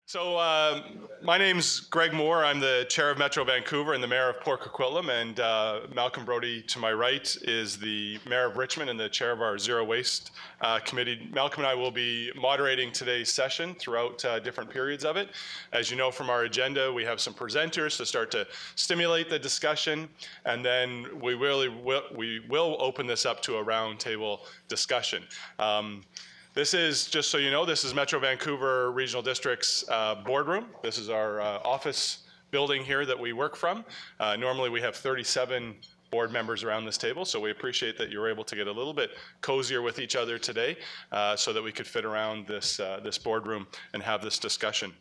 So my name's Greg Moore. I'm the chair of Metro Vancouver and the mayor of Port Coquitlam, and Malcolm Brody to my right is the mayor of Richmond and the chair of our Zero Waste Committee. Malcolm and I will be moderating today's session throughout different periods of it. As you know from our agenda, we have some presenters to start to stimulate the discussion, and then we will open this up to a roundtable discussion. This is, just so you know, this is Metro Vancouver Regional District's boardroom. This is our office building here that we work from. Normally we have 37 board members around this table, so we appreciate that you were able to get a little bit cozier with each other today so that we could fit around this, this boardroom and have this discussion.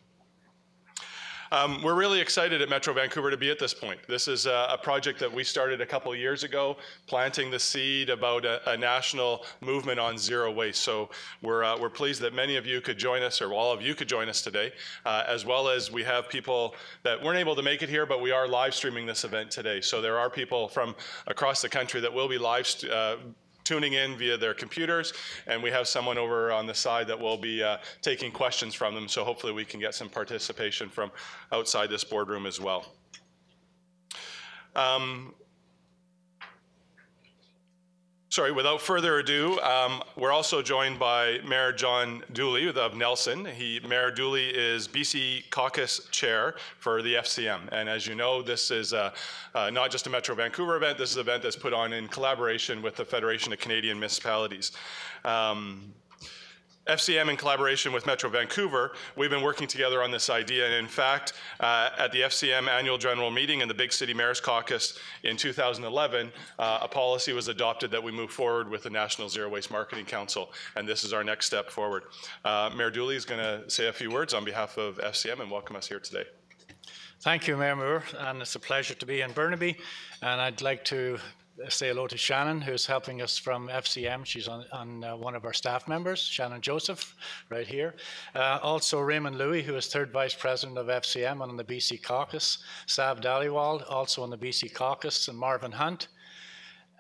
We're really excited at Metro Vancouver to be at this point. This is a project that we started a couple of years ago, planting the seed about a national movement on zero waste. So we're pleased that many of you could join us, or all of you could join us today, as well as we have people that weren't able to make it here, but we are live streaming this event today. So there are people from across the country that will be live tuning in via their computers, and we have someone over on the side that will be taking questions from them, so hopefully we can get some participation from outside this boardroom as well. Sorry, without further ado, we're also joined by Mayor John Dooley of Nelson. Mayor Dooley is BC Caucus Chair for the FCM. And as you know, this is not just a Metro Vancouver event, this is an event that's put on in collaboration with the Federation of Canadian Municipalities. FCM, in collaboration with Metro Vancouver, we've been working together on this idea, and in fact, at the FCM annual general meeting and the Big City Mayor's Caucus in 2011, a policy was adopted that we move forward with the National Zero Waste Marketing Council, and this is our next step forward. Mayor Dooley is going to say a few words on behalf of FCM and welcome us here today. Thank you, Mayor Moore, and it's a pleasure to be in Burnaby, and I'd like to say hello to Shannon, who's helping us from FCM. She's on one of our staff members, Shannon Joseph, right here. Also Raymond Louie, who is third vice president of FCM on the BC Caucus. Sav Dhaliwal, also on the BC Caucus, and Marvin Hunt.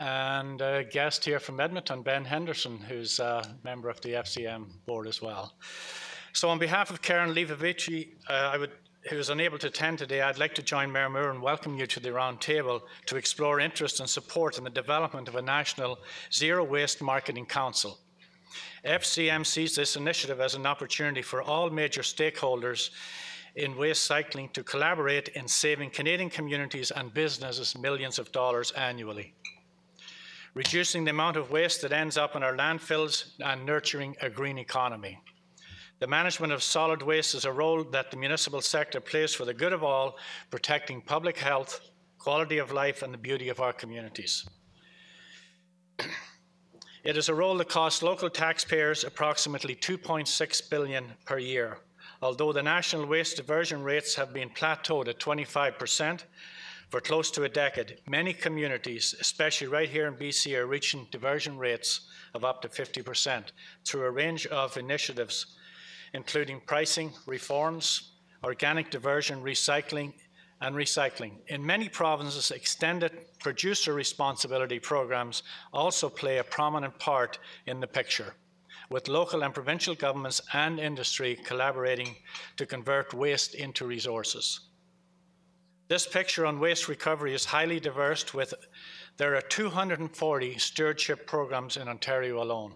And a guest here from Edmonton, Ben Henderson, who's a member of the FCM board as well. So on behalf of Karen Levovici, who is unable to attend today, I'd like to join Mayor Moore and welcome you to the round table to explore interest and support in the development of a national zero waste marketing council. FCM sees this initiative as an opportunity for all major stakeholders in waste cycling to collaborate in saving Canadian communities and businesses millions of dollars annually, reducing the amount of waste that ends up in our landfills and nurturing a green economy. The management of solid waste is a role that the municipal sector plays for the good of all, protecting public health, quality of life, and the beauty of our communities. It is a role that costs local taxpayers approximately $2.6 billion per year. Although the national waste diversion rates have been plateaued at 25% for close to a decade, many communities, especially right here in BC, are reaching diversion rates of up to 50% through a range of initiatives, including pricing reforms, organic diversion, recycling, and recycling. In many provinces, extended producer responsibility programs also play a prominent part in the picture, with local and provincial governments and industry collaborating to convert waste into resources. This picture on waste recovery is highly diverse, there are 240 stewardship programs in Ontario alone.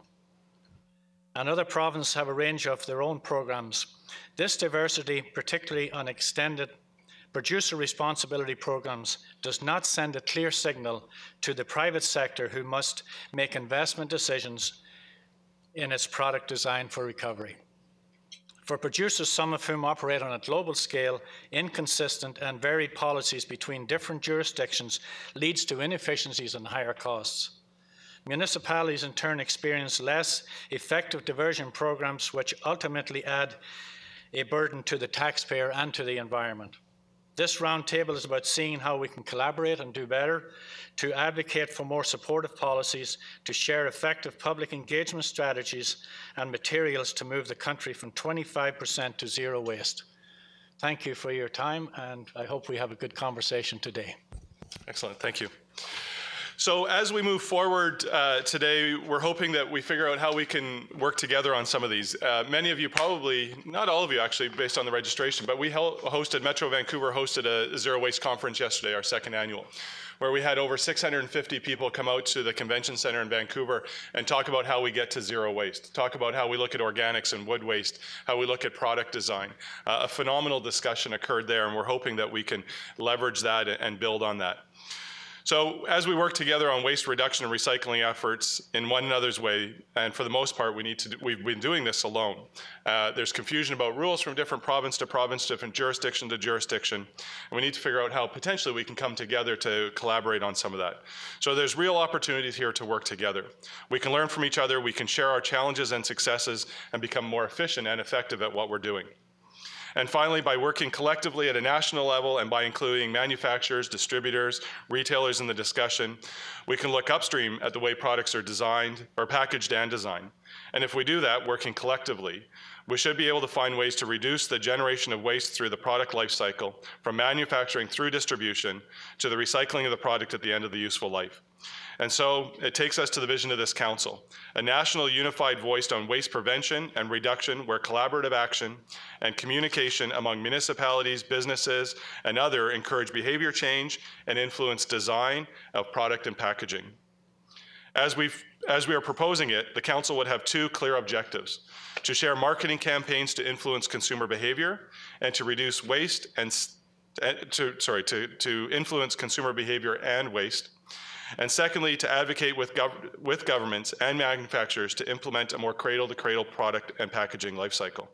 And other provinces have a range of their own programs. This diversity, particularly on extended producer responsibility programs, does not send a clear signal to the private sector, who must make investment decisions in its product design for recovery. For producers, some of whom operate on a global scale, inconsistent and varied policies between different jurisdictions leads to inefficiencies and higher costs. Municipalities in turn experience less effective diversion programs, which ultimately add a burden to the taxpayer and to the environment. This roundtable is about seeing how we can collaborate and do better, to advocate for more supportive policies, to share effective public engagement strategies and materials to move the country from 25% to zero waste. Thank you for your time, and I hope we have a good conversation today. Excellent, thank you. So as we move forward today, we're hoping that we figure out how we can work together on some of these. Many of you probably, not all of you actually, based on the registration, but we Metro Vancouver hosted a Zero Waste conference yesterday, our second annual, where we had over 650 people come out to the convention center in Vancouver and talk about how we get to zero waste, talk about how we look at organics and wood waste, how we look at product design. A phenomenal discussion occurred there, and we're hoping that we can leverage that and build on that. So as we work together on waste reduction and recycling efforts in one another's way, and for the most part, we've been doing this alone. There's confusion about rules from different province to province, different jurisdiction to jurisdiction, and we need to figure out how potentially we can come together to collaborate on some of that. So there's real opportunities here to work together. We can learn from each other, we can share our challenges and successes, and become more efficient and effective at what we're doing. And finally, by working collectively at a national level and by including manufacturers, distributors, retailers in the discussion, we can look upstream at the way products are designed or packaged and designed. And if we do that, working collectively, we should be able to find ways to reduce the generation of waste through the product life cycle, from manufacturing through distribution to the recycling of the product at the end of the useful life. And so it takes us to the vision of this council, a national unified voice on waste prevention and reduction where collaborative action and communication among municipalities, businesses, and other encourage behavior change and influence design of product and packaging. As we are proposing it, the council would have two clear objectives: to share marketing campaigns to influence consumer behavior and to reduce waste and to influence consumer behavior and waste. And secondly, to advocate with governments and manufacturers to implement a more cradle-to-cradle product and packaging life cycle.